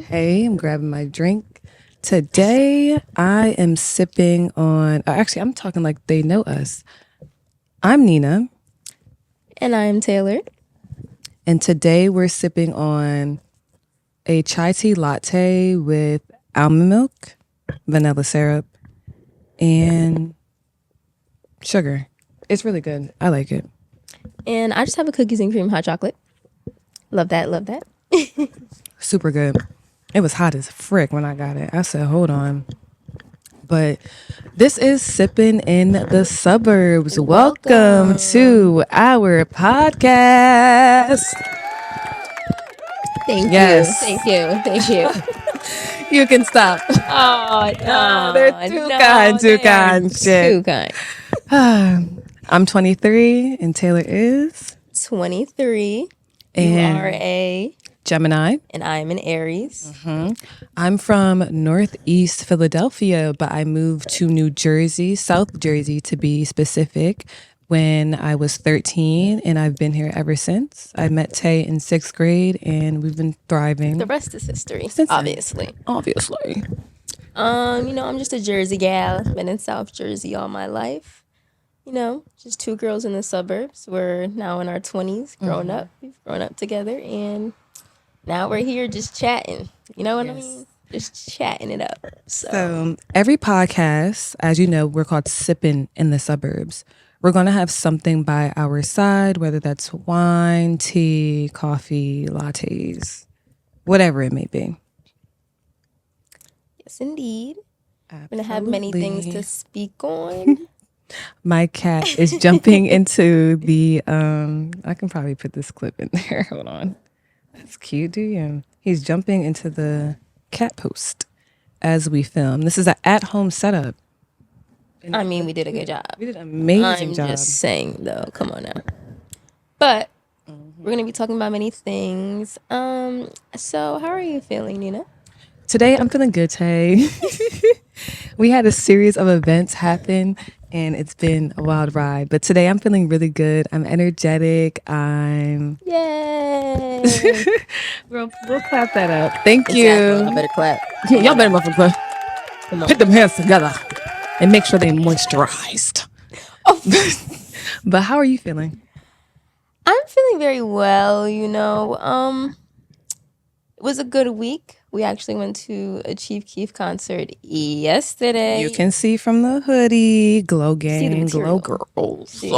Hey, I'm grabbing my drink. Today, I am sipping on. Actually, I'm talking like they know us. I'm Nina, And I'm Taylor. and today we're sipping on a chai tea latte with almond milk, vanilla syrup, and sugar. It's really good. I like it. And I just have a cookies and cream hot chocolate. Love that, love that. Super good. It was hot as frick when I got it. I said, hold on. But this is Sippin In The Suburbs. Welcome to our podcast. Thank Yes. you. Thank you. You can stop. Oh, no. They're too kind, too kind. Too kind. I'm 23 and Taylor is 23. And you are a Gemini. And I am an Aries. I'm from Northeast Philadelphia, but I moved to New Jersey, South Jersey to be specific, when I was 13, and I've been here ever since. I met Tay in 6th grade, and we've been thriving. The rest is history, Since then. obviously. I'm just a Jersey gal. Been in South Jersey all my life. Just two girls in the suburbs. We're now in our 20s, grown up. We've grown up together, and now we're here just chatting. You know what I mean? Just chatting it up. So every podcast, as you know, we're called Sippin' in the Suburbs. We're going to have something by our side, whether that's wine, tea, coffee, lattes, whatever it may be. Yes, indeed. Absolutely. I'm going to have many things to speak on. My cat is jumping into the, I can probably put this clip in there. Hold on. That's cute, do you? He's jumping into the cat post as we film. This is an at-home setup. I mean, we did a good job. We did an amazing job. I'm just saying, though. Come on now. But we're going to be talking about many things. So how are you feeling, Nina? Today, I'm feeling good, Tay. We had a series of events happen, and it's been a wild ride. But today, I'm feeling really good. I'm energetic. Yay! We'll clap that up. Thank you. I better clap. Y'all better motherfucker clap. Put them hands together and make sure they're moisturized. Oh. But how are you feeling? I'm feeling very well, It was a good week. We actually went to a Chief Keef concert yesterday. You can see from the hoodie, Glow Gang, Glow Girls. See?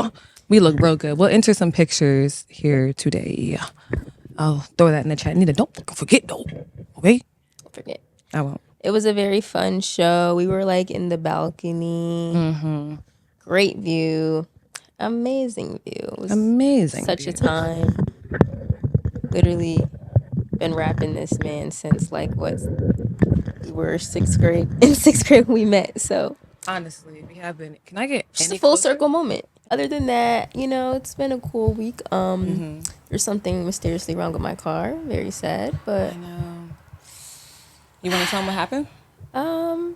We look real good. We'll enter some pictures here today. I'll throw that in the chat. Nina, don't forget though. Okay? Don't forget. I won't. It was a very fun show. We were like in the balcony. Mm-hmm. Great view. Amazing view. It was amazing. Such a time. Literally been rapping this man since we were 6th grade. In 6th grade we met. So honestly, we have been. Can I get just a full circle moment? Other than that, it's been a cool week. There's something mysteriously wrong with my car. Very sad, but I know. You want to tell them what happened? I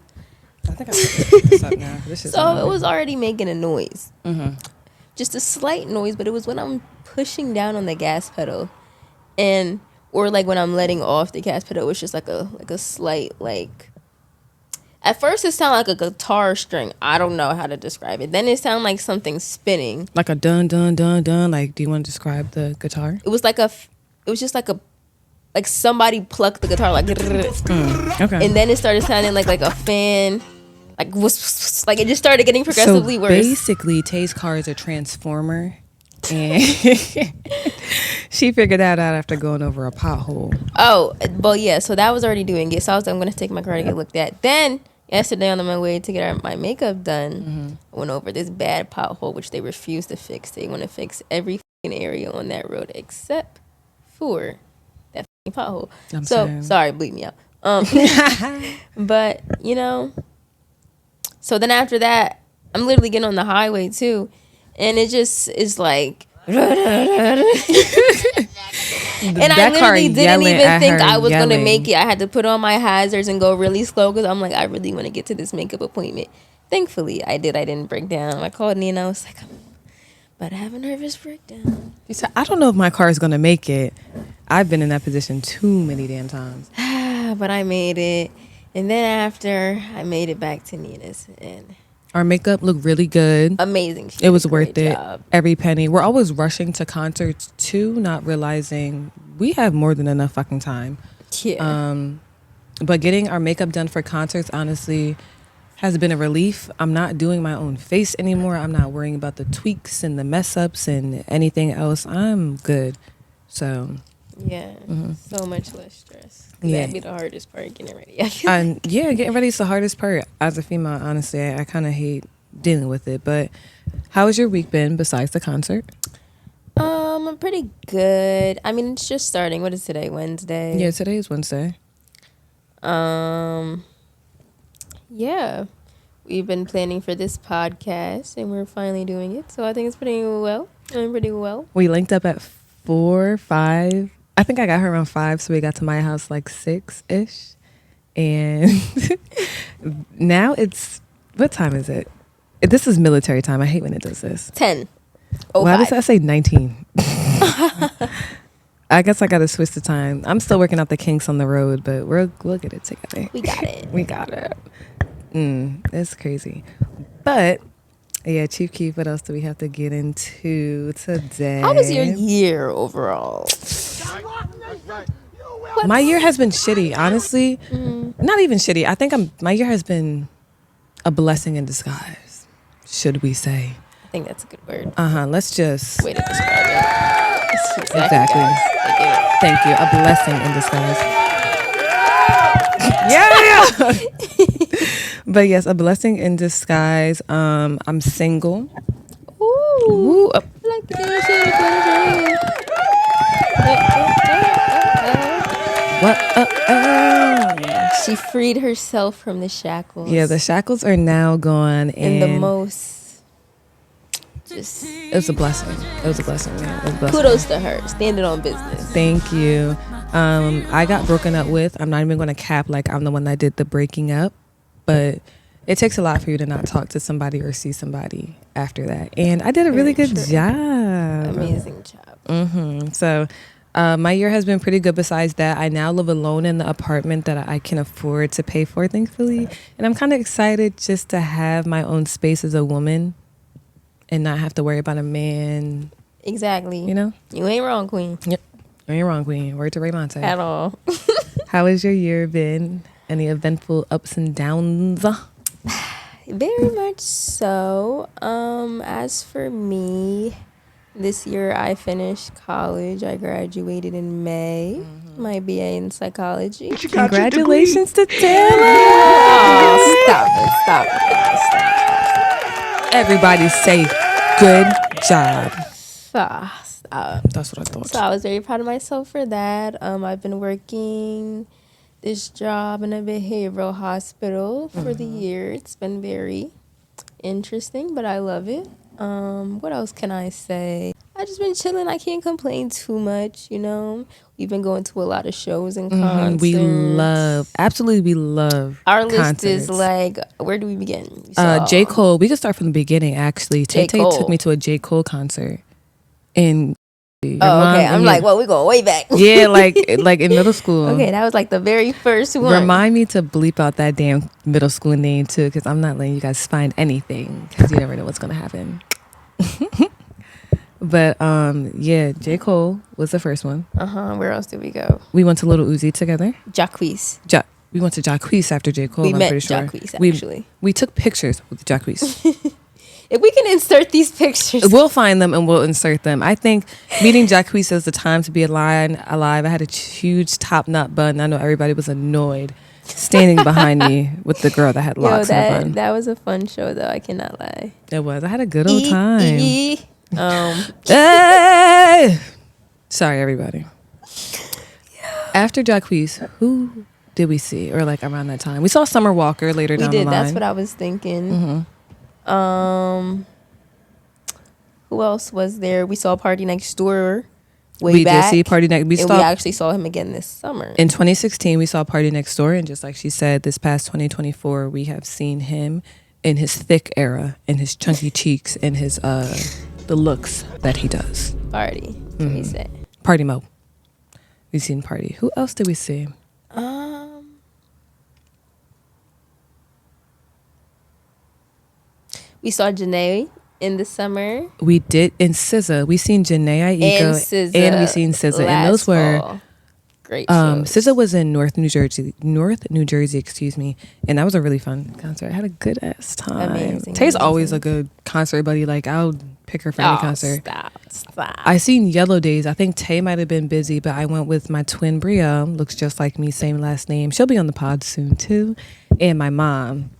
think I picked this up now. So it was already making a noise. Mm-hmm. Just a slight noise, but it was when I'm pushing down on the gas pedal, or like when I'm letting off the gas pedal, it was just like a slight like. At first, it sounded like a guitar string. I don't know how to describe it. Then it sounded like something spinning, like a dun dun dun dun. Like, do you want to describe the guitar? It was just like somebody plucked the guitar like. Okay. And then it started sounding like a fan. Like it just started getting progressively worse. Basically, Tay's car is a transformer, and she figured that out after going over a pothole. Oh, well, yeah. So that was already doing it. So I'm going to take my car to get looked at. Then yesterday, on my way to get my makeup done, I went over this bad pothole which they refused to fix. They want to fix every area on that road except for that pothole. Sorry, bleep me out. But so then after that, I'm literally getting on the highway too, and it just is like. And I literally didn't even think I was going to make it. I had to put on my hazards and go really slow because I'm like, I really want to get to this makeup appointment. Thankfully, I did. I didn't break down. I called Nina. I was like, I'm about to have a nervous breakdown. I don't know if my car is going to make it. I've been in that position too many damn times. but I made it. And then after, I made it back to Nina's, and Our makeup looked really good. amazing. It was worth it. Every penny. We're always rushing to concerts too, not realizing we have more than enough fucking time. Yeah. But getting our makeup done for concerts, honestly, has been a relief. I'm not doing my own face anymore. I'm not worrying about the tweaks and the mess ups and anything else. I'm good. So Yeah. So much less stress. Yeah. That'd be the hardest part, getting ready. yeah, getting ready is the hardest part. As a female, honestly, I kind of hate dealing with it. But how has your week been besides the concert? Pretty good. I mean, it's just starting. What is today? Wednesday. Yeah, today is Wednesday. Yeah. We've been planning for this podcast, and we're finally doing it. So I think it's pretty well. Doing pretty well. We linked up at 4, 5. I think I got her around 5, so we got to my house like 6-ish. And now it's, what time is it? This is military time. I hate when it does this. 10. Why does that say 19? I guess I got to switch the time. I'm still working out the kinks on the road, but we'll get it together. We got it. We got it. It's crazy. But, yeah, Chief Keef, what else do we have to get into today? How was your year overall? My year has been shitty, honestly. Not even shitty. I think my year has been a blessing in disguise, should we say. I think that's a good word. Let's just... Way to describe it. Exactly. Thank you. A blessing in disguise. Yeah. But yes, a blessing in disguise. I'm single. Ooh. Ooh. Like the What? She freed herself from the shackles. Yeah, the shackles are now gone. And the most... It was a blessing. It was a blessing. Yeah, it was a blessing. Kudos to her. Standing on business. Thank you. I got broken up with. I'm not even going to cap like I'm the one that did the breaking up. But it takes a lot for you to not talk to somebody or see somebody after that. And I did a really good job. Amazing job. So my year has been pretty good. Besides that, I now live alone in the apartment that I can afford to pay for, thankfully. And I'm kind of excited just to have my own space as a woman and not have to worry about a man. Exactly. You know? You ain't wrong, queen. Yep. You ain't wrong, queen. Word to Raymond. At all. How has your year been? Any eventful ups and downs? Very much so. As for me, this year I finished college. I graduated in May. My BA in psychology. Congratulations to Taylor. Oh, stop it. Everybody say good job. Stop. That's what I thought. So I was very proud of myself for that. I've been working this job in a behavioral hospital for the year. It's been very interesting, but I love it. What else can I say? I just been chilling. I can't complain too much, you know. We've been going to a lot of shows and concerts. We love our list concerts. is like, where do we begin? J. Cole. We could start from the beginning, actually. Tay took me to a J. Cole concert in okay. I'm like, well, we're going way back. Yeah, like in middle school. Okay, that was like the very first one. Remind me to bleep out that damn middle school name too, because I'm not letting you guys find anything, because you never know what's gonna happen. But yeah, J. Cole was the first one. Where else did we go? We went to Little Uzi together. Jacquees. We went to Jacquees after J. Cole. We I'm met pretty sure. Jacquees, actually. We took pictures with Jacquees. If we can insert these pictures, we'll find them and we'll insert them. I think meeting Jacquees is the time to be alive. I had a huge top knot bun. I know everybody was annoyed standing behind me with the girl that had locks in the bun. That was a fun show, though. I cannot lie. It was. I had a good old time. Hey! Sorry, everybody. After Jacquees, who did we see? Or like around that time? We saw Summer Walker later down the line. That's what I was thinking. Who else was there? We saw Party Next Door we did see Party Next. We actually saw him again this summer. In 2016, we saw Party Next Door, and just like she said, this past 2024, we have seen him in his thick era, in his chunky cheeks, and his the looks that he does. Party, can we say? Party Mo. We've seen Party. Who else did we see? We saw Janae in the summer. We did in SZA. We seen Janae And Aiko SZA and we seen SZA, and those were fall. Great shows. SZA was in North New Jersey, excuse me, and that was a really fun concert. I had a good ass time. Amazing. Tay's always a good concert buddy. Like, I'll pick her for any concert. Stop. I seen Yellow Days. I think Tay might have been busy, but I went with my twin Bria. Looks just like me, same last name. She'll be on the pod soon too. And my mom.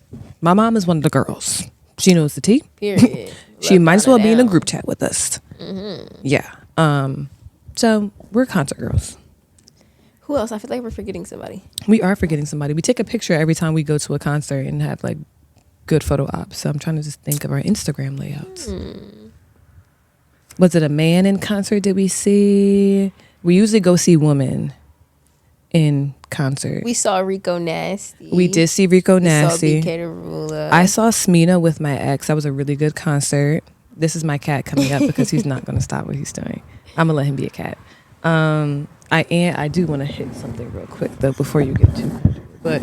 My mom is one of the girls. She knows the tea. Period. She might as well be in a group chat with us. Mm-hmm. Yeah. So we're concert girls. Who else? I feel like we're forgetting somebody. We are forgetting somebody. We take a picture every time we go to a concert and have like good photo ops. So I'm trying to just think of our Instagram layouts. Was it a man in concert? Did we see? We usually go see women in concert. We saw Rico Nasty. We did see Rico Nasty. We saw BK Tarula. I saw Smina with my ex. That was a really good concert. This is my cat coming up because he's not going to stop what he's doing. I'm gonna let him be a cat. I do want to hit something real quick though before you get too much. But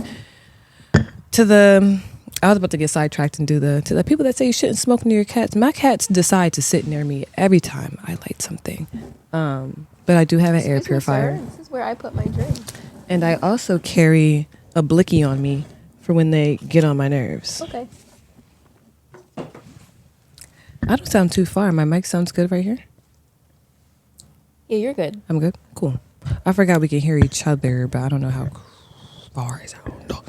I was about to get sidetracked and to the people that say you shouldn't smoke near your cats. My cats decide to sit near me every time I light something. But I do have an air purifier. Sir, this is where I put my drink. And I also carry a blicky on me for when they get on my nerves. Okay. I don't sound too far. My mic sounds good right here. Yeah, you're good. I'm good. Cool. I forgot we can hear each other, but I don't know how far is out.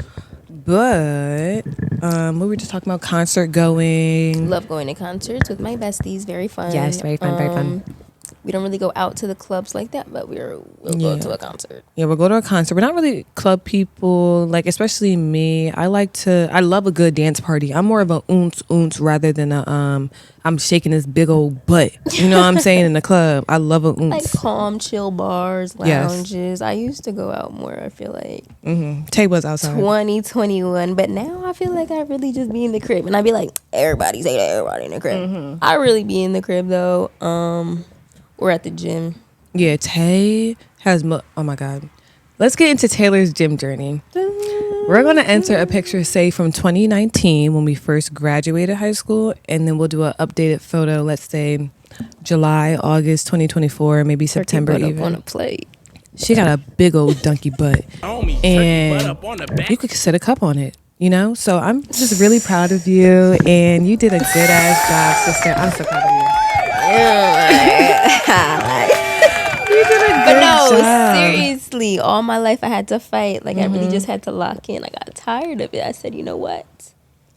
But we were just talking about concert going. Love going to concerts with my besties. Very fun. Yes, very fun, very fun. We don't really go out to the clubs like that, but we'll go to a concert. Yeah, we'll go to a concert. We're not really club people, like especially me. I love a good dance party. I'm more of a oons rather than I'm shaking this big old butt. You know what I'm saying, in the club. I love a oons. Like calm, chill bars, lounges. Yes. I used to go out more, I feel like. Mm-hmm. Tay was outside. 2021, but now I feel like I really just be in the crib. And I be like, everybody say that, everybody in the crib. Mm-hmm. I really be in the crib though. Or at the gym. Yeah, Tay has... oh, my God. Let's get into Taylor's gym journey. We're going to enter a picture, say, from 2019 when we first graduated high school, and then we'll do an updated photo, let's say, July, August 2024, maybe September even. On a plate. She got a big old donkey butt. And you could set a cup on it, you know? So I'm just really proud of you, and you did a good-ass job, sister. I'm so proud of you. You did a good job. Seriously, all my life I had to fight. Like, I really just had to lock in. I got tired of it. I said, you know what?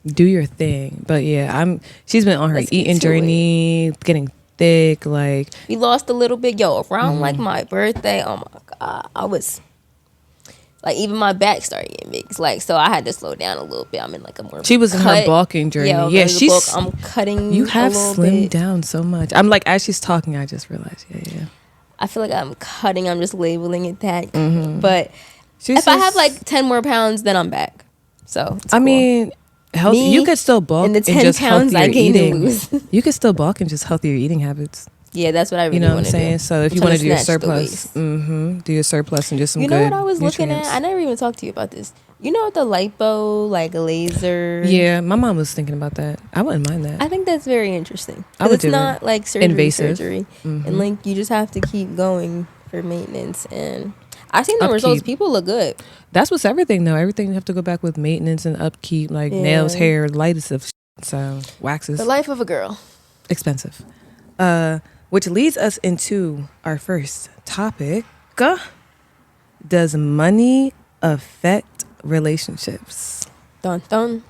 Do your thing. But yeah, she's been on her eating journey, getting thick. Like, we lost a little bit. Yo, around like my birthday, oh my God, I was like, even my back started getting big. Like, so I had to slow down a little bit. I'm in like a more. She was in her bulking journey. Yeah, I'm cutting. You have slimmed down so much. I'm like, as she's talking, I just realized. Yeah. I feel like I'm cutting. I'm just labeling it that. But if I have like 10 more pounds, then I'm back. So I mean, healthy. You could still bulk and the 10 and just pounds I gained eating. Lose. You could still bulk and just healthier eating habits. Yeah, that's what I really want to do. You know what I'm saying? So if you want to do your surplus, do your surplus and just some good You know what I was nutrients. looking at? I never even talked to you about this. You know what the lipo, like laser? Yeah, my mom was thinking about that. I wouldn't mind that. I think that's very interesting. I would it's not like invasive surgery. And like you just have to keep going for maintenance. And I've seen the results. People look good. That's what's everything though. Everything you have to go back with maintenance and upkeep, like nails, hair, lightest of so waxes. The life of a girl. Expensive. Which leads us into our first topic. Does money affect relationships? Dun dun.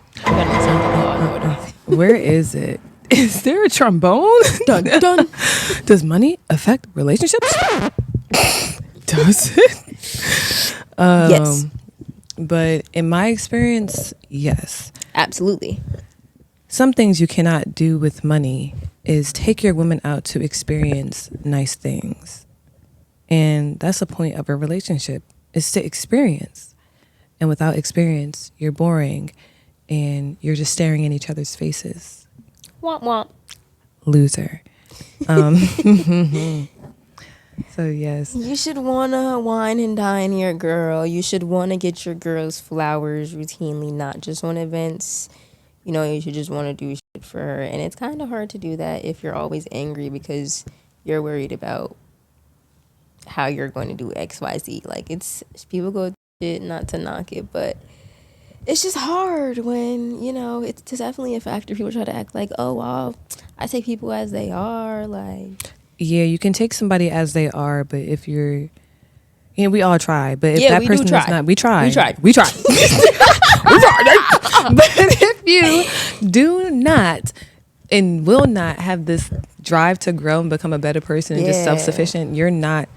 Where is it? Is there a trombone? Dun dun. Does money affect relationships? Does it? Yes. But in my experience, yes. Absolutely. Some things you cannot do with money is take your woman out to experience nice things. And that's the point of a relationship, is to experience. And without experience, you're boring and you're just staring in each other's faces. Womp womp. Loser. So yes. You should want to wine and dine your girl. You should want to get your girls flowers routinely, not just on events. You know, you should just want to do for her. And it's kind of hard to do that if you're always angry because you're worried about how you're going to do XYZ. Like, it's people go through shit, not to knock it, but it's just hard when, you know, it's definitely a factor. People try to act like, oh, wow, I take people as they are. Like, Yeah, you can take somebody as they are, but if you're, you know, we all try, but if yeah, that we person do try. is not, we try. We tried. We try. We tried. But if you do not and will not have this drive to grow and become a better person and just Yeah. self-sufficient, you're not,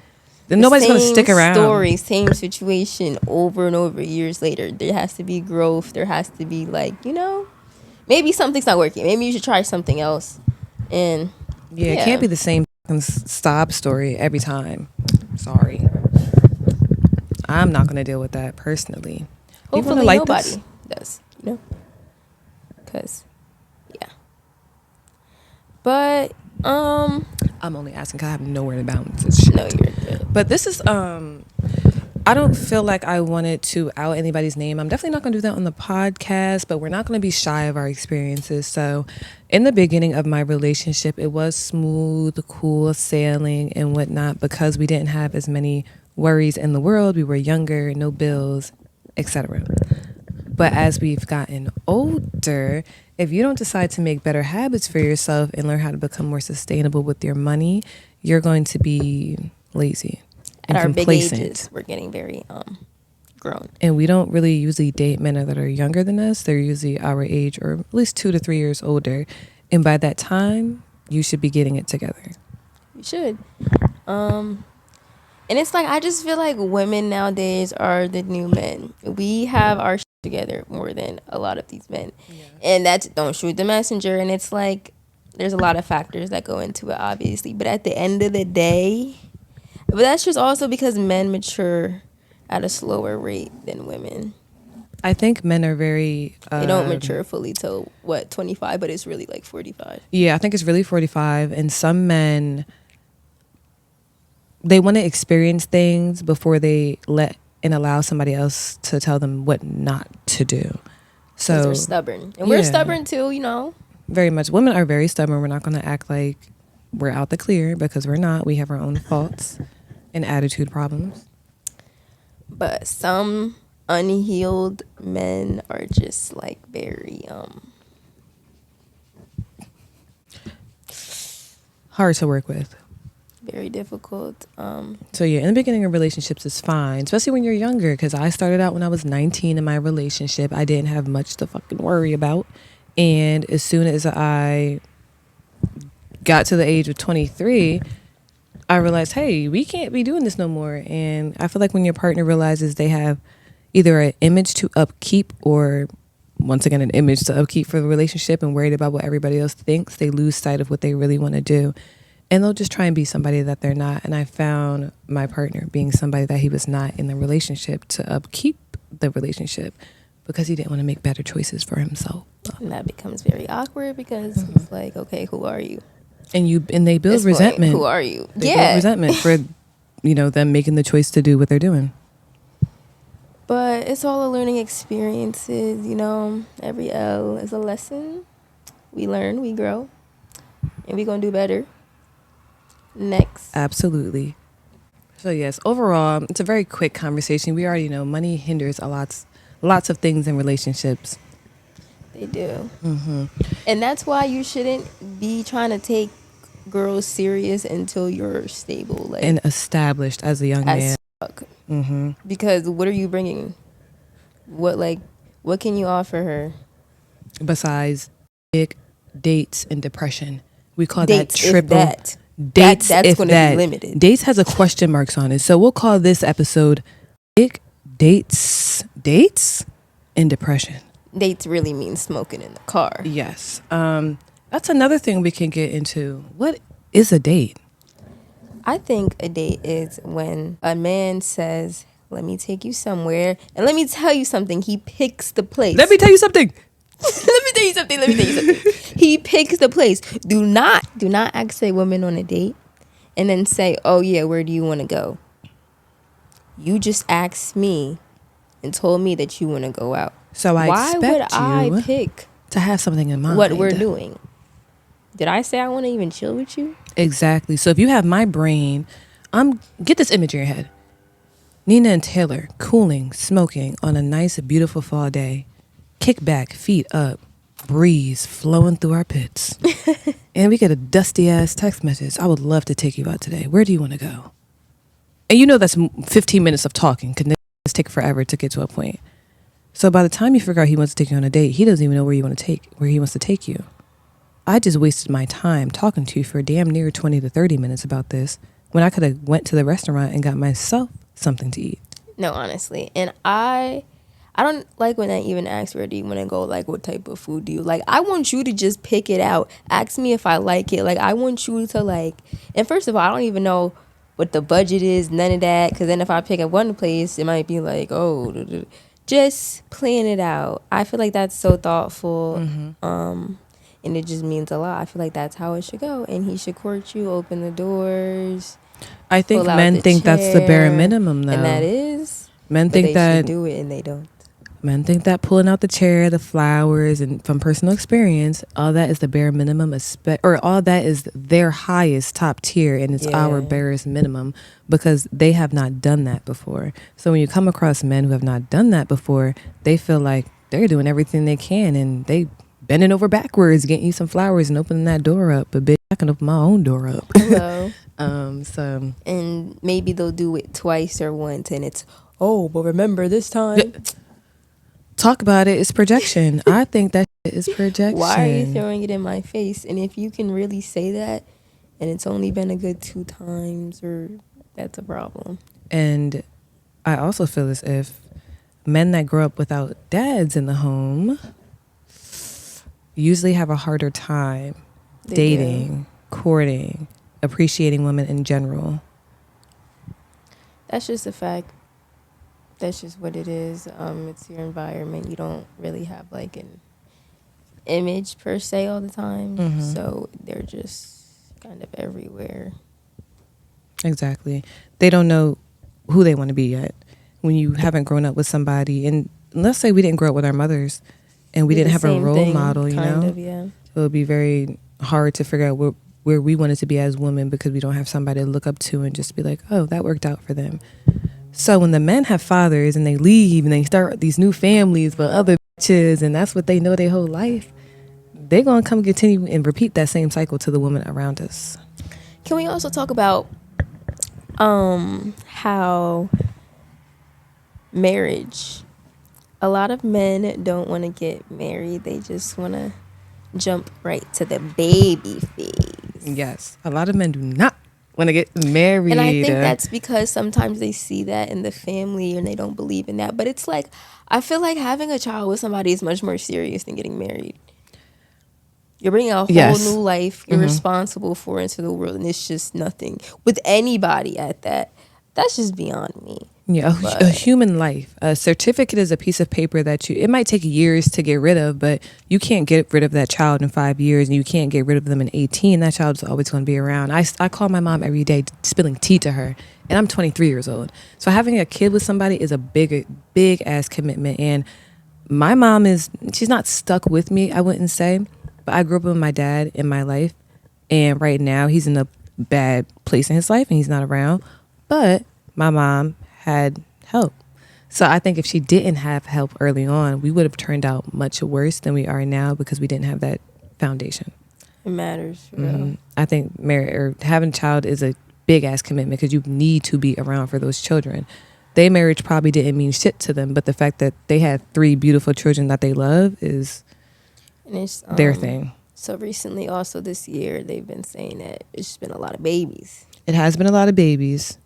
then nobody's going to stick around. Story, same situation over and over years later. There has to be growth. There has to be, like, you know, maybe something's not working. Maybe you should try something else. And Yeah, it can't be the same sob story every time. Sorry. I'm not going to deal with that personally. hopefully like nobody this? does, you know, because yeah. But I'm only asking because I have nowhere to balance this shit. no, you're good. But this is I don't feel like I wanted to out anybody's name. I'm definitely not going to do that on the podcast, but we're not going to be shy of our experiences. So in the beginning of my relationship, it was smooth, cool sailing and whatnot because we didn't have as many worries in the world. We were younger, no bills, etc. But as we've gotten older, if you don't decide to make better habits for yourself and learn how to become more sustainable with your money, you're going to be lazy and At our complacent. big ages, we're getting very grown. And we don't really usually date men that are younger than us. They're usually our age or at least 2 to 3 years older. And by that time, you should be getting it together. You should. And it's like, I just feel like women nowadays are the new men. We have our shit together more than a lot of these men. Yeah. And that's, don't shoot the messenger. And it's like, there's a lot of factors that go into it, obviously. But at the end of the day, but that's just also because men mature at a slower rate than women. I think men are very... they don't mature fully till, 25? But it's really like 45. Yeah, I think it's really 45. And some men... they want to experience things before they let and allow somebody else to tell them what not to do. So they're stubborn. And we're stubborn too, you know. Very much. Women are very stubborn. We're not going to act like we're out the clear because we're not. We have our own faults and attitude problems. But some unhealed men are just like very hard to work with. Very difficult. So yeah, in the beginning of relationships is fine, especially when you're younger, because I started out when I was 19 in my relationship. I didn't have much to fucking worry about. And as soon as I got to the age of 23, I realized, hey, we can't be doing this no more. And I feel like when your partner realizes they have either an image to upkeep or, once again, an image to upkeep for the relationship and worried about what everybody else thinks, they lose sight of what they really want to do. And they'll just try and be somebody that they're not. And I found my partner being somebody that he was not in the relationship to upkeep the relationship because he didn't want to make better choices for himself. And that becomes very awkward because it's like, okay, who are you? And they build resentment. Who are you? They build resentment for, them making the choice to do what they're doing. But it's all a learning experiences, Every L is a lesson. We learn, we grow, and we're going to do better next. Absolutely. So yes, overall, it's a very quick conversation. We already know money hinders lots of things in relationships. They do. Mm-hmm. And that's why you shouldn't be trying to take girls serious until you're stable. And established as a young man. Fuck. Mm-hmm. Because what are you bringing? What can you offer her? Besides dick, dates, and depression. We call dates, that triple. If that. Dates, that's if going to that. be limited. Dates has a question marks on it. So we'll call this episode dick, dates, and depression. Dates really means smoking in the car. Yes. That's another thing we can get into. What is a date? I think a date is when a man says, let me take you somewhere. And let me tell you something. He picks the place. Let me tell you something. Let me tell you something. He picks the place. Do not ask a woman on a date and then say, oh, yeah, where do you want to go? You just asked me and told me that you want to go out. So Why would I pick To have something in mind. what we're doing. Did I say I want to even chill with you? Exactly. So if you have my brain, get this image in your head. Nina and Taylor cooling, smoking on a nice, beautiful fall day. Kick back, feet up, breeze flowing through our pits. And we get a dusty ass text message. I would love to take you out today. Where do you want to go? And you know that's 15 minutes of talking. Because it's take forever to get to a point. So by the time you figure out he wants to take you on a date, he doesn't even know where he wants to take you. I just wasted my time talking to you for damn near 20 to 30 minutes about this when I could have went to the restaurant and got myself something to eat. No, honestly. And I don't like when I even ask where do you want to go, like what type of food do you like. I want you to just pick it out. Ask me if I like it. Like I want you to like, and first of all, I don't even know what the budget is, none of that. Because then if I pick up one place, it might be like, oh, just plan it out. I feel like that's so thoughtful. And it just means a lot. I feel like that's how it should go. And he should court you, open the doors. I think men think that's the bare minimum, though. And that is. Men think that should do it, and they don't. Men think that pulling out the chair, the flowers, and from personal experience, all that is the bare minimum, or all that is their highest top tier, and it's our barest minimum because they have not done that before. So when you come across men who have not done that before, they feel like they're doing everything they can, and they bending over backwards, getting you some flowers and opening that door up. But bitch, I can open my own door up. Hello. So and maybe they'll do it twice or once, and it's but remember this time. Talk about it. It's projection. I think that is projection. Why are you throwing it in my face? And if you can really say that, and it's only been a good 2 times, or that's a problem. And I also feel as if men that grow up without dads in the home usually have a harder time dating, courting, appreciating women in general. That's just a fact. That's just what it is. It's your environment. You don't really have like an image per se all the time. So they're just kind of everywhere. Exactly. They don't know who they want to be yet. When you haven't grown up with somebody, and let's say we didn't grow up with our mothers and we didn't have a role model, you know, it would be very hard to figure out where we wanted to be as women because we don't have somebody to look up to and just be like, oh, that worked out for them. So when the men have fathers and they leave and they start these new families with other bitches and that's what they know their whole life, they're going to come continue and repeat that same cycle to the women around us. Can we also talk about how marriage, a lot of men don't want to get married. They just want to jump right to the baby phase. Yes. A lot of men do not want to get married. And I think that's because sometimes they see that in the family and they don't believe in that. But it's like, I feel like having a child with somebody is much more serious than getting married. You're bringing a whole new life you're responsible for into the world, and it's just nothing with anybody at that. That's just beyond me. Yeah, a human life. A certificate is a piece of paper that it might take years to get rid of, but you can't get rid of that child in 5 years, and you can't get rid of them in 18. That child's always going to be around. I call my mom every day spilling tea to her, and I'm 23 years old. So having a kid with somebody is a big ass commitment. And my mom she's not stuck with me, I wouldn't say, but I grew up with my dad in my life, and right now he's in a bad place in his life, and he's not around. But my mom had help. So I think if she didn't have help early on, we would have turned out much worse than we are now because we didn't have that foundation. It matters. I think having a child is a big ass commitment because you need to be around for those children. Their marriage probably didn't mean shit to them, but the fact that they had 3 beautiful children that they love is their thing. So recently, also this year, they've been saying that it's been a lot of babies. It has been a lot of babies.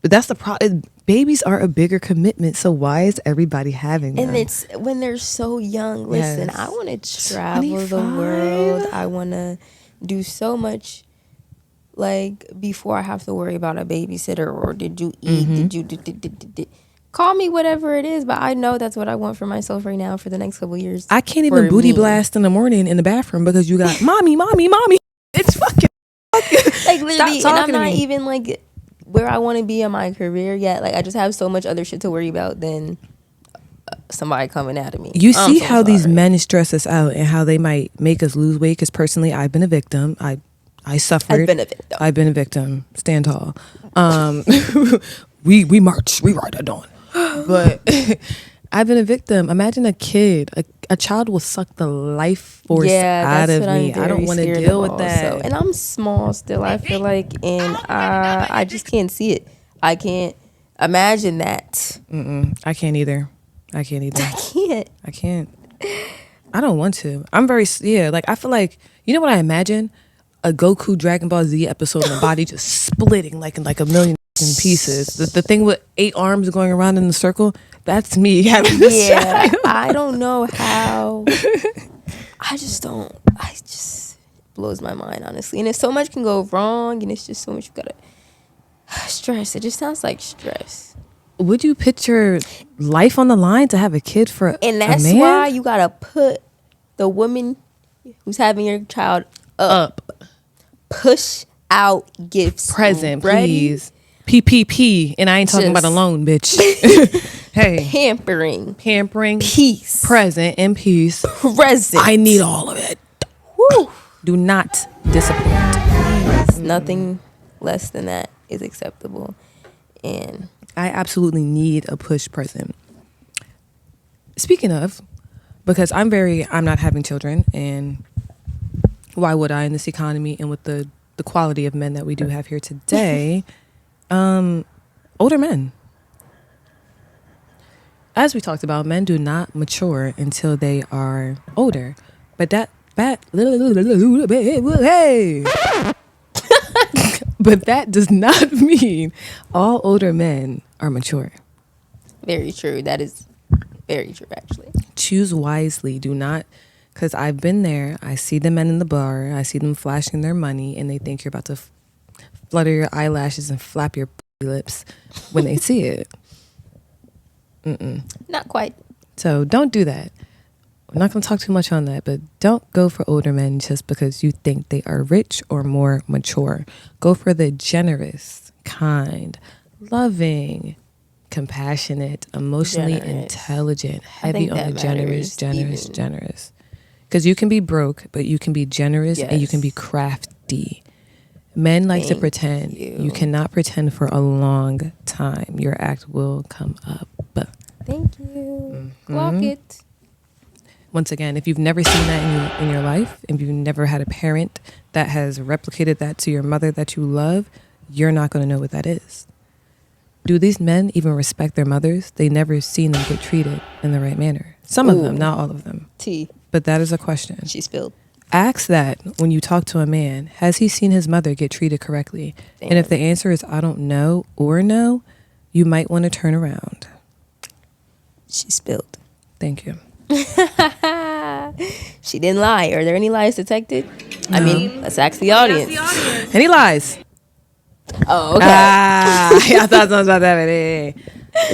But that's the problem. Babies are a bigger commitment. So why is everybody having them? And it's when they're so young. Listen, I want to travel the world. I want to do so much. Like before I have to worry about a babysitter or did you eat? Did you call me whatever it is? But I know that's what I want for myself right now for the next couple of years. I can't even booty blast in the morning in the bathroom because you got mommy. It's fucking like literally, and I'm not even like where I want to be in my career yet. Like I just have so much other shit to worry about than somebody coming out of me. You I'm see so how these sorry. men stress us out and how they might make us lose weight. Because personally, I've been a victim. I suffered. I've been a victim. I've been a victim. Stand tall. We march. We ride at dawn. But I've been a victim. Imagine a kid. A child will suck the life force out of me. I don't want to deal with that. And I'm small still, I feel like, and I just can't see it. I can't imagine that. I can't either. I can't. I don't want to. I'm very, like, I feel like, you know what I imagine? A Goku Dragon Ball Z episode and the body just splitting like in like a million pieces. The thing with 8 arms going around in the circle, that's me having this. Yeah, I don't know how. I just blows my mind, honestly. And if so much can go wrong, and it's just so much you gotta stress. It just sounds like stress. Would you put your life on the line to have a kid for a man? And that's why you gotta put the woman who's having your child up. Push out gifts. Present, ready. please. PPP. And I ain't talking about a loan, bitch. Hey. Pampering. Peace. Present and peace. Present. I need all of it. Woo. Do not disappoint. Please. Nothing less than that is acceptable. And I absolutely need a push present. Speaking of, because I'm not having children, and why would I in this economy and with the quality of men that we do have here today? Older men. As we talked about, men do not mature until they are older. But hey. But that does not mean all older men are mature. Very true. That is very true, actually. Choose wisely. Do not, because I've been there. I see the men in the bar. I see them flashing their money, and they think you're about to flutter your eyelashes and flap your lips when they see it. Not quite. So don't do that. I'm not going to talk too much on that, but don't go for older men just because you think they are rich or more mature. Go for the generous, kind, loving, compassionate, emotionally intelligent, heavy on the generous. Because you can be broke, but you can be generous and you can be crafty. Men like to pretend. You cannot pretend for a long time. Your act will come up. Thank you. Clock it. Once again, if you've never seen that in your life, if you've never had a parent that has replicated that to your mother that you love, you're not going to know what that is. Do these men even respect their mothers? They never seen them get treated in the right manner. Some of them, not all of them. But that is a question. She spilled. Ask that when you talk to a man. Has he seen his mother get treated correctly? Damn. And if the answer is I don't know or no, you might want to turn around. She spilled. Thank you. She didn't lie. Are there any lies detected? No. I mean, let's ask the audience. Any lies? Oh, okay. I thought something about that.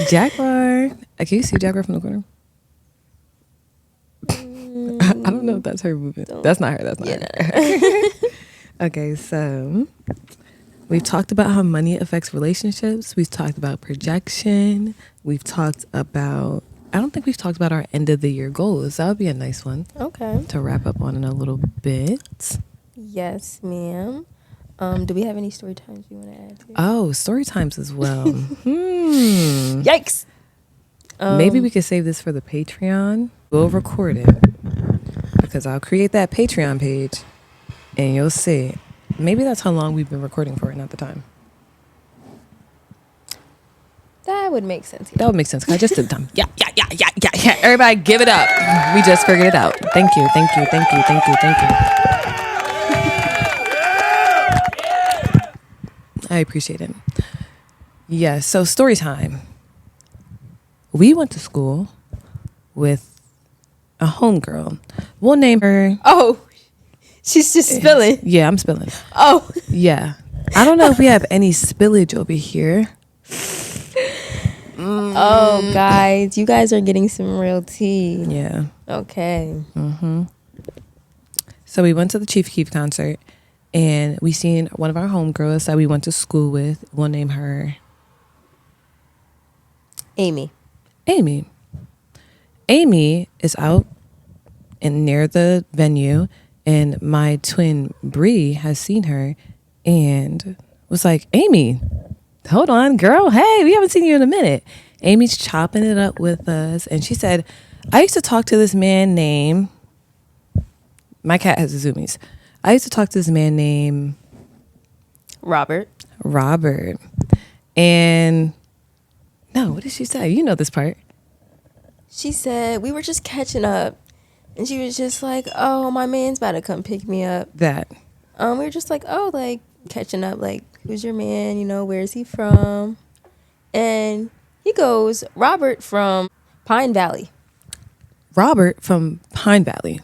Jaguar. Can you see Jaguar from the corner? I don't know if that's her movement. That's not her. That's not her. Okay, so we've talked about how money affects relationships. We've talked about projection. We've talked about, I don't think we've talked about our end of the year goals. That would be a nice one. Okay. To wrap up on in a little bit. Yes, ma'am. Do we have any story times you want to add to? Oh, story times as well. Yikes. Maybe we could save this for the Patreon. We'll record it because I'll create that Patreon page and you'll see. Maybe that's how long we've been recording for and at the time. That would make sense. Yeah. That would make sense. I just did them. Yeah. Everybody give it up. We just figured it out. Thank you. I appreciate it. Yes. So story time. We went to school with a homegirl. We'll name her. Oh, she's just spilling. Yeah, I'm spilling. Oh. Yeah. I don't know if we have any spillage over here. Oh, guys. You guys are getting some real tea. Yeah. Okay. So we went to the Chief Keef concert and we seen one of our homegirls that we went to school with. We'll name her Amy. Amy is out and near the venue, and my twin Bree has seen her and was like, Amy, hold on, girl. Hey, we haven't seen you in a minute. Amy's chopping it up with us, and she said, I used to talk to this man named, my cat has the zoomies. I used to talk to this man named Robert. And no, what did she say? You know this part. She said we were just catching up, and she was just like, "Oh, my man's about to come pick me up." That. We were just like, "Oh, like catching up. Like, who's your man? You know, where is he from?" And he goes, "Robert from Pine Valley." Robert from Pine Valley.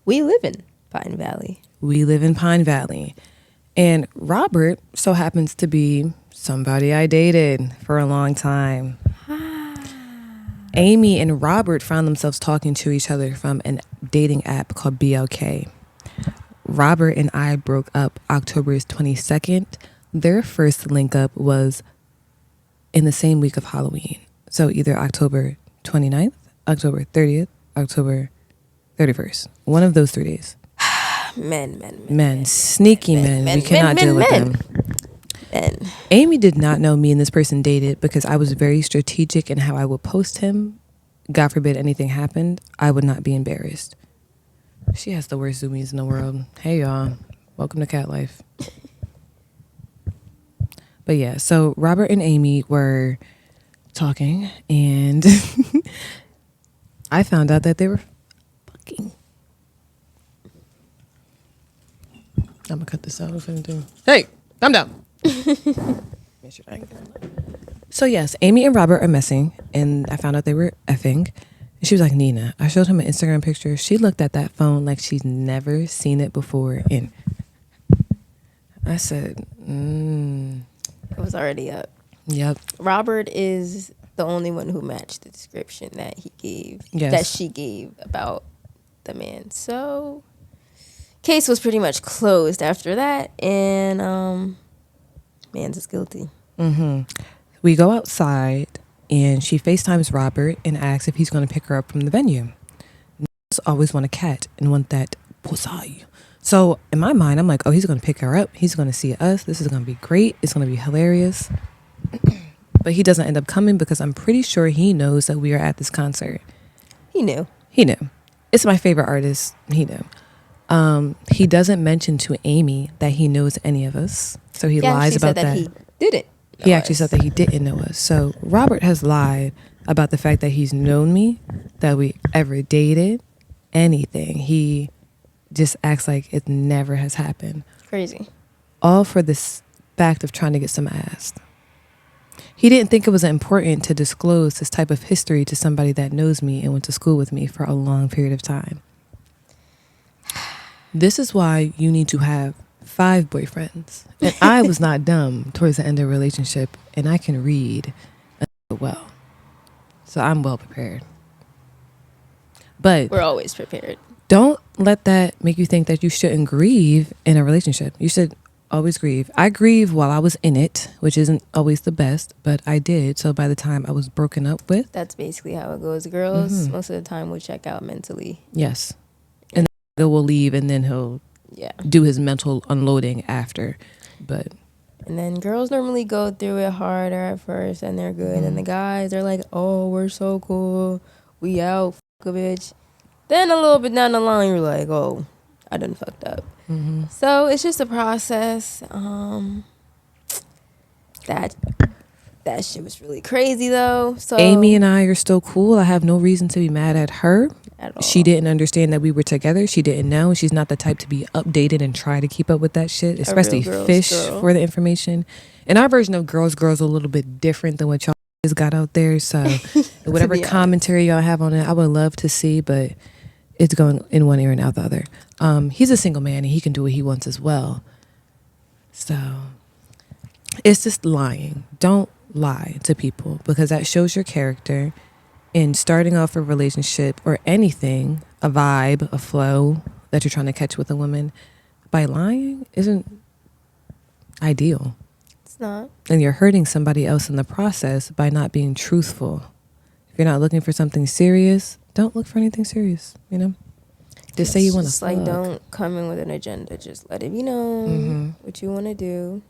We live in Pine Valley. We live in Pine Valley. And Robert so happens to be somebody I dated for a long time. Amy and Robert found themselves talking to each other from a dating app called BLK. Robert and I broke up October 22nd. Their first link up was in the same week of Halloween. So either October 29th, October 30th, October 31st. One of those 3 days. Men. Sneaky men. We cannot deal with them. And Amy did not know me and this person dated because I was very strategic in how I would post him. God forbid anything happened, I would not be embarrassed. She has the worst zoomies in the world. Hey, y'all. Welcome to Cat Life. But yeah, so Robert and Amy were talking, and I found out that they were fucking. I'm gonna cut this out. Hey, calm down. So yes, Amy and Robert are messing, and I found out they were effing. And she was like, Nina, I showed him an Instagram picture. She looked at that phone like she's never seen it before, and I said, it was already up. Yep. Robert is the only one who matched the description that he gave, that she gave about the man. So case was pretty much closed after that, and man's is guilty. We go outside, and she FaceTimes Robert and asks if he's going to pick her up from the venue. Niggas always want a cat and want that pussy. So in my mind, I'm like, oh, he's going to pick her up. He's going to see us. This is going to be great. It's going to be hilarious. But he doesn't end up coming because I'm pretty sure he knows that we are at this concert. He knew. It's my favorite artist. He knew. He doesn't mention to Amy that he knows any of us. So he lies about that. He didn't. He actually said that he didn't know us. So Robert has lied about the fact that he's known me, that we ever dated, anything. He just acts like it never has happened. Crazy. All for this fact of trying to get some ass. He didn't think it was important to disclose this type of history to somebody that knows me and went to school with me for a long period of time. This is why you need to have 5 boyfriends. And I was not dumb towards the end of a relationship, and I can read well. So I'm well prepared. But we're always prepared. Don't let that make you think that you shouldn't grieve in a relationship. You should always grieve. I grieve while I was in it, which isn't always the best, but I did. So by the time I was broken up with. That's basically how it goes. Girls, most of the time, will check out mentally. Yes. And then will leave, and then he'll do his mental unloading after. And then girls normally go through it harder at first, and they're good. And the guys are like, oh, we're so cool. We out, fuck a bitch. Then a little bit down the line, you're like, oh, I done fucked up. So it's just a process. That shit was really crazy, though. So Amy and I are still cool. I have no reason to be mad at her. At all. She didn't understand that we were together. She didn't know. She's not the type to be updated and try to keep up with that shit, especially fish for the information. And our version of girls a little bit different than what y'all got out there. So whatever commentary y'all have on it, I would love to see, but it's going in one ear and out the other. He's a single man, and he can do what he wants as well. So it's just lying. Don't lie to people, because that shows your character. In starting off a relationship or anything, a vibe, a flow that you're trying to catch with a woman, by lying isn't ideal. It's not. And you're hurting somebody else in the process by not being truthful. If you're not looking for something serious, don't look for anything serious, you know? Just say you want to fuck. Like, don't come in with an agenda. Just let it be known what you want to do.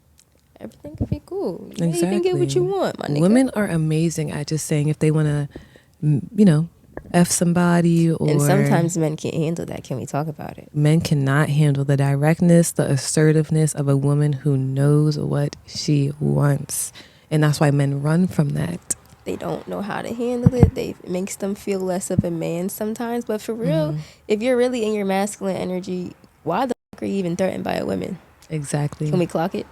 Everything could be cool. You can get what you want, my nigga. Women are amazing at just saying if they want to, you know, F somebody, or... And sometimes men can't handle that. Can we talk about it? Men cannot handle the directness, the assertiveness of a woman who knows what she wants. And that's why men run from that. They don't know how to handle it. It makes them feel less of a man sometimes. But for real, if you're really in your masculine energy, why the fuck are you even threatened by a woman? Exactly. Can we clock it?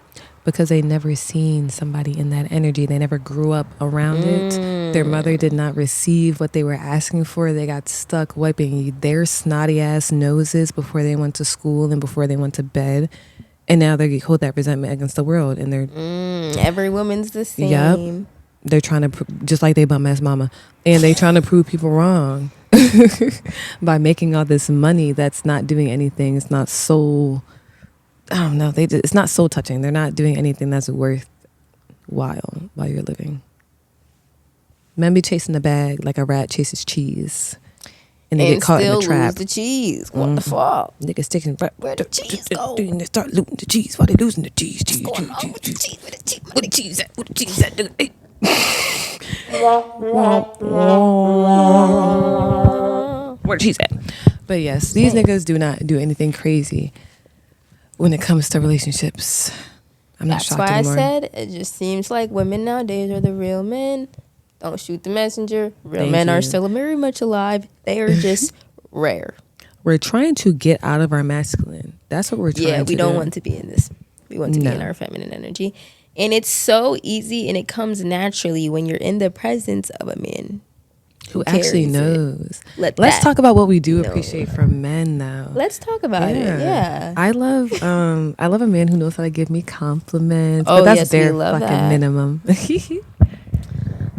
Because they never seen somebody in that energy. They never grew up around it. Their mother did not receive what they were asking for. They got stuck wiping their snotty ass noses before they went to school and before they went to bed. And now they hold that resentment against the world. And they're... every woman's the same. Yep. They're trying to... just like they bum ass mama. And they trying to prove people wrong. By making all this money that's not doing anything. It's not soul... I don't know. It's not soul touching. They're not doing anything that's worthwhile while you're living. Men be chasing the bag like a rat chases cheese, and they get caught in the trap. Lose the cheese. What the fuck? Niggas sticking. Where the cheese go? They start looting the cheese while they losing the cheese. What's going on with the cheese? Where the cheese at? Where the cheese at? Hey. Where the cheese at? But yes, these niggas do not do anything crazy when it comes to relationships. I'm not shocked anymore. That's why I said it just seems like women nowadays are the real men. Don't shoot the messenger. Real men are still very much alive. They are just rare. We're trying to get out of our masculine. That's what we're trying to do. Yeah, we don't want to be in this. We want to be in our feminine energy. And it's so easy and it comes naturally when you're in the presence of a man who actually knows. Let's talk about what we do appreciate from men now. Let's talk about it. Yeah. I love a man who knows how to give me compliments. But that's bare fucking minimum.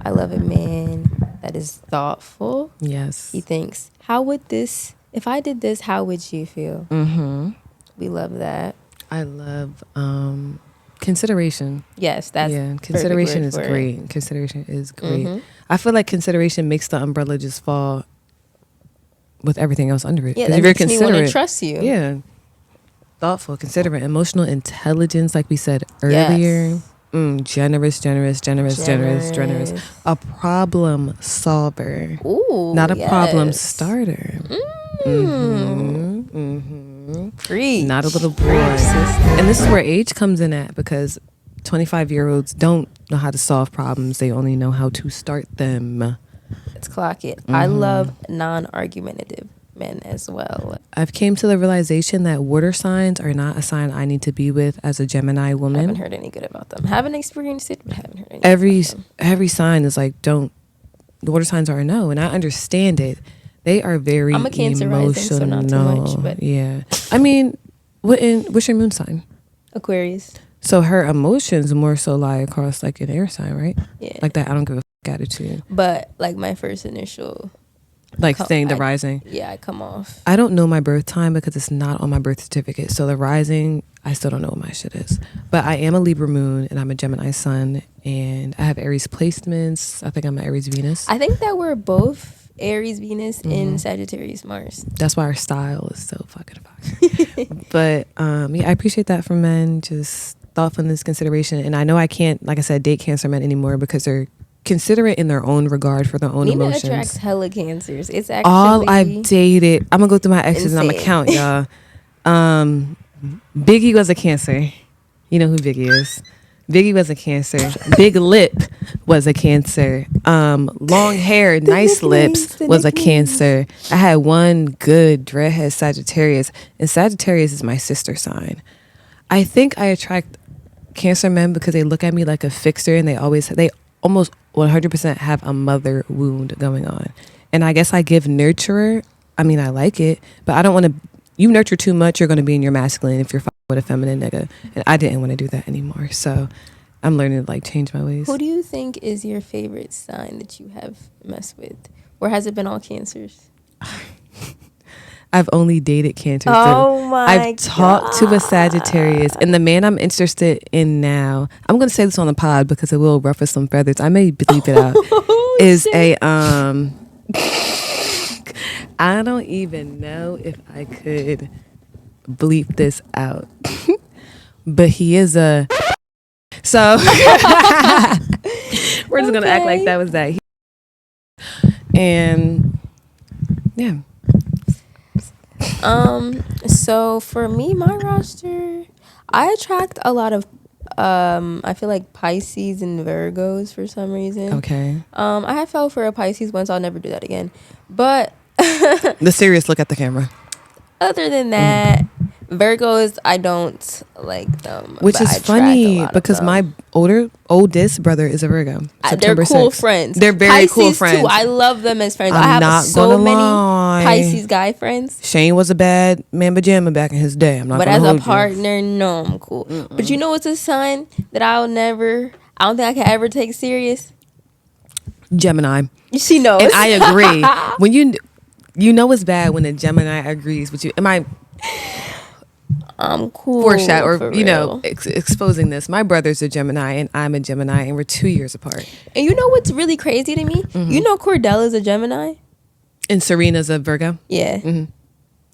I love a man that is thoughtful. Yes. He thinks, if I did this, how would you feel? We love that. I love consideration. Yes, that's consideration is great. Consideration is great. I feel like consideration makes the umbrella just fall with everything else under it. Yeah, that makes me want to trust you. Yeah. Thoughtful, considerate, emotional intelligence, like we said earlier. Generous. A problem solver. Ooh, not a problem starter. Not a little boy. And this is where age comes in at, because 25-year-olds don't know how to solve problems. They only know how to start them. Let's clock it. I love non-argumentative men as well. I've came to the realization that water signs are not a sign I need to be with as a Gemini woman. I haven't heard any good about them. Haven't experienced it, but haven't heard any every sign is like, the water signs are a no, and I understand it. They are very I'm a Cancer rising, so not too much. But yeah. I mean, what's your moon sign? Aquarius. So her emotions more so lie across like an air sign, right? Yeah. Like that I don't give a fuck attitude. But like my first initial... Like saying the rising. Yeah, I come off. I don't know my birth time because it's not on my birth certificate. So the rising, I still don't know what my shit is. But I am a Libra moon and I'm a Gemini sun. And I have Aries placements. I think I'm an Aries Venus. I think that we're both Aries Venus and Sagittarius Mars. That's why our style is so fucking fire. But yeah, I appreciate that from men. Just thoughtfulness, consideration. And I know I can't, like I said, date Cancer men anymore because they're considerate in their own regard for their own Nina emotions. attracts hella Cancers. It's actually all I've dated. I'm gonna go through my exes and I'm gonna count, y'all. Biggie was a Cancer. You know who Biggie is. Biggie was a Cancer. Big Lip was a Cancer. Long hair, nice lips was a Cancer. I had one good dreadhead Sagittarius, and Sagittarius is my sister sign. I think I attract Cancer men because they look at me like a fixer, and they almost 100% have a mother wound going on. And I guess I give nurturer. I mean, I like it, but I don't want to. You nurture too much, you're going to be in your masculine if you're with a feminine nigga. And I didn't want to do that anymore. So I'm learning to like change my ways. Who do you think is your favorite sign that you have messed with? Or has it been all Cancers? I've only dated Cancers. Oh my God. I've talked to a Sagittarius, and the man I'm interested in now, I'm going to say this on the pod because it will ruffle some feathers. I may bleep it out. is shit. a I don't even know if I could bleep this out. But he is a so we're just gonna act like that was that. And yeah. So for me, my roster, I attract a lot of I feel like Pisces and Virgos for some reason. Okay. I have fell for a Pisces once. I'll never do that again. But The serious look at the camera. other than that, Virgos, I don't like them. Which but is I attract a funny lot of because them. my oldest brother is a Virgo. They're September cool 6th. friends. They're very Pisces cool friends. too. I love them as friends. I'm I have not so gonna many lie. Pisces guy friends. Shane was a bad mamba jamma back in his day. I'm not But gonna as a hold you. partner, no, I'm cool. But you know what's a sign that I don't think I can ever take serious? Gemini. She knows. And I agree. When you know it's bad when a Gemini agrees with you. I'm cool. Foreshadow or for you know real. exposing this? My brother's a Gemini and I'm a Gemini and we're 2 years apart. And you know what's really crazy to me? You know Cordella's a Gemini? And Serena's a Virgo. Yeah.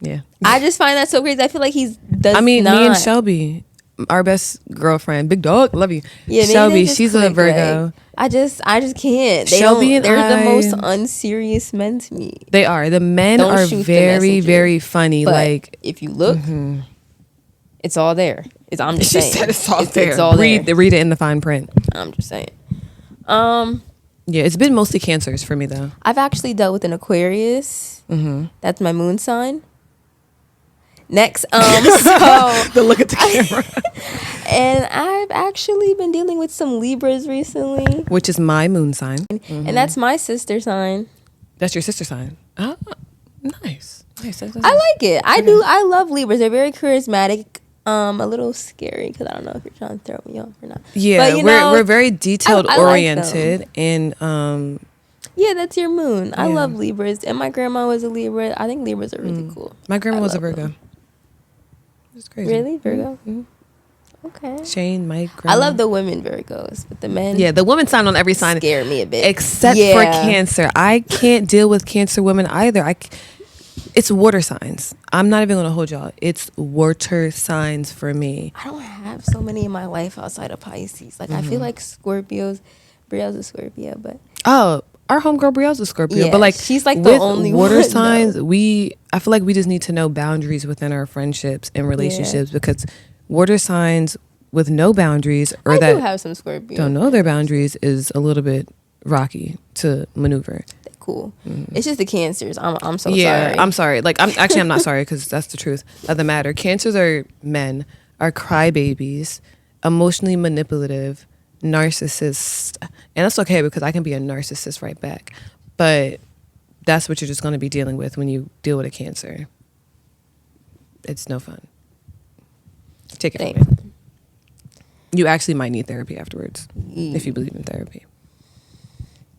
Yeah. I just find that so crazy. I feel like me Me and Shelby, our best girlfriend, big dog, love you. Yeah, maybe Shelby, they just she's a click, Virgo. like, I just can't. Shelby and They're the I- most unserious men to me. They are. The men Don't are shoot the very, messenger. very funny. But like if you look, it's all there. I'm just she saying. said, it's all there. It's all read there. it in the fine print. I'm just saying. Yeah, it's been mostly Cancers for me though. I've actually dealt with an Aquarius. That's my moon sign. Next, so The look at the camera, and I've actually been dealing with some Libras recently, which is my moon sign. and that's my sister sign. That's your sister sign. Oh, nice. Nice. I like it. I do. I love Libras. They're very charismatic. A little scary because I don't know if you're trying to throw me off or not. Yeah, but, we're very detailed I like oriented and yeah, that's your moon. I Yeah. love Libras, and my grandma was a Libra. I think Libras are really cool. my grandma I was a love Virgo. them. It's crazy. Really, Virgo? Okay. Shane, Mike, I grandma. love the women Virgos, but the men Yeah, the woman sign on every sign scare me a bit. except Yeah. for Cancer. I can't deal with Cancer women either. It's water signs. I'm not even gonna hold y'all. It's water signs for me. I don't have so many in my life outside of Pisces. Like I feel like Scorpios. Brielle's a Scorpio, but Oh, our homegirl Brielle's a Scorpio, Yeah, but like she's, like, the with only water one, signs. I feel like we just need to know boundaries within our friendships and relationships because water signs with no boundaries or I that do have some Scorpios. don't know their boundaries is a little bit rocky to maneuver. Cool. It's just the Cancers. I'm so Yeah, sorry. I'm sorry. Like I'm not sorry because that's the truth of the matter. Cancers are men, are crybabies, emotionally manipulative, narcissists, and that's okay because I can be a narcissist right back. But that's what you're just going to be dealing with when you deal with a Cancer. It's no fun. Take it from Thanks. me. You actually might need therapy afterwards if you believe in therapy.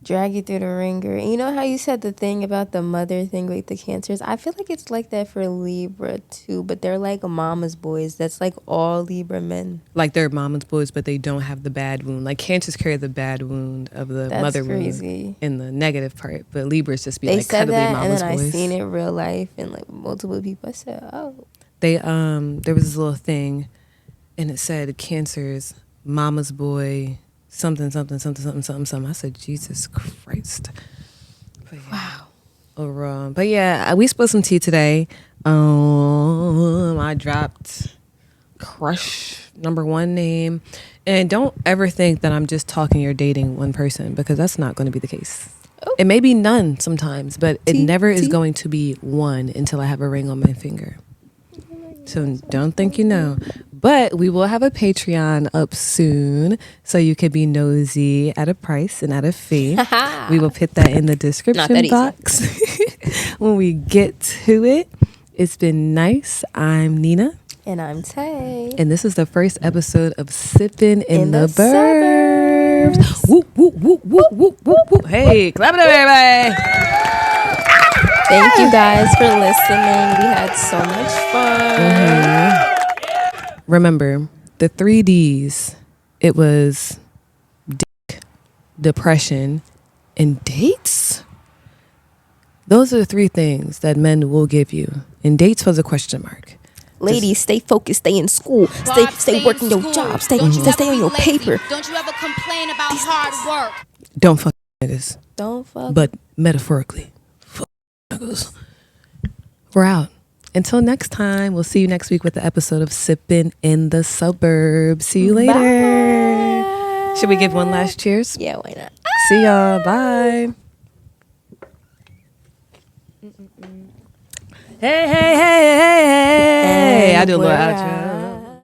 Drag you through the ringer. And you know how you said the thing about the mother thing with the Cancers? I feel like it's like that for Libra too, but they're like mama's boys. That's like all Libra men. Like they're mama's boys, but they don't have the bad wound. Like Cancers carry the bad wound of the That's mother crazy. wound in the negative part, but Libras just be They like said cuddly that, and mama's then I boys. seen it in real life and like multiple people. I said, oh. They there was this little thing, and it said Cancers mama's boy something. I said Jesus Christ. But yeah. Wow. But yeah, we spilled some tea today. I dropped crush #1 name, and don't ever think that I'm just talking or dating one person because that's not going to be the case. Oh. It may be none sometimes, but it Tea, never is tea. going to be one until I have a ring on my finger. So don't think you know. But we will have a Patreon up soon, so you can be nosy at a price and at a fee. We will put that in the Not that description easy. box when we get to it. It's been nice. I'm Nina. And I'm Tay. And this is the first episode of Sippin in the Suburbs. Burbs. Whoop, whoop, whoop, whoop, whoop, whoop, whoop. Hey, clap it up, everybody. Thank you guys for listening. We had so much fun. Remember, the 3 Ds, it was dick, depression, And dates? Those are the three things that men will give you. And dates was a question mark. Ladies, stay focused, stay in school, stay working your job, stay on your paper. Don't you ever complain about hard work. Don't fuck niggas. Don't fuck. But metaphorically, fuck niggas. We're out. Until next time, we'll see you next week with the episode of Sippin in the Suburbs. See you later. Bye. Should we give one last cheers? Yeah, why not? See y'all. Bye. Hey, hey, hey, hey, hey. I do a little outro.